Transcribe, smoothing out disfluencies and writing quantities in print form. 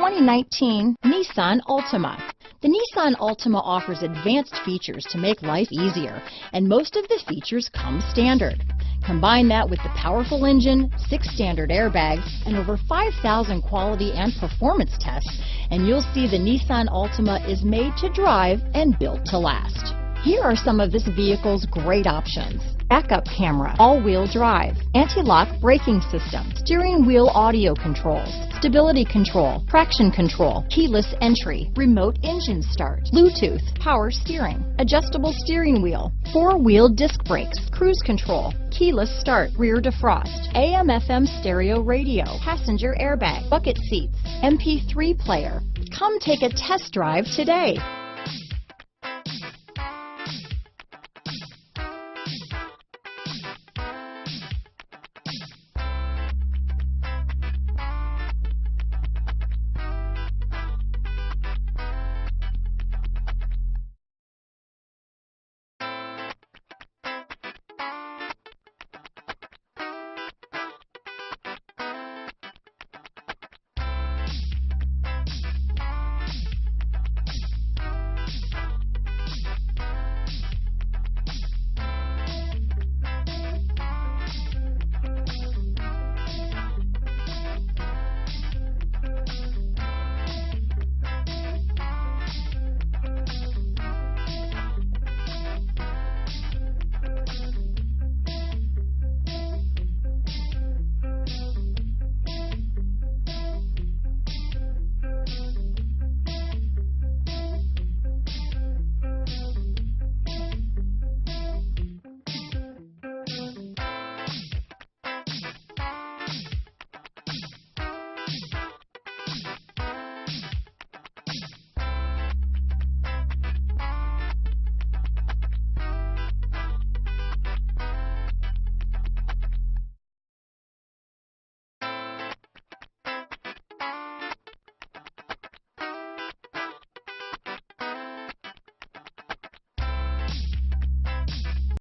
2019 Nissan Altima. The Nissan Altima offers advanced features to make life easier, and most of the features come standard. Combine that with the powerful engine, 6 standard airbags, and over 5,000 quality and performance tests, and you'll see the Nissan Altima is made to drive and built to last. Here are some of this vehicle's great options: backup camera, all-wheel drive, anti-lock braking system, steering wheel audio controls, stability control, traction control, keyless entry, remote engine start, Bluetooth, power steering, adjustable steering wheel, 4-wheel disc brakes, cruise control, keyless start, rear defrost, AM/FM stereo radio, passenger airbag, bucket seats, MP3 player. Come take a test drive today.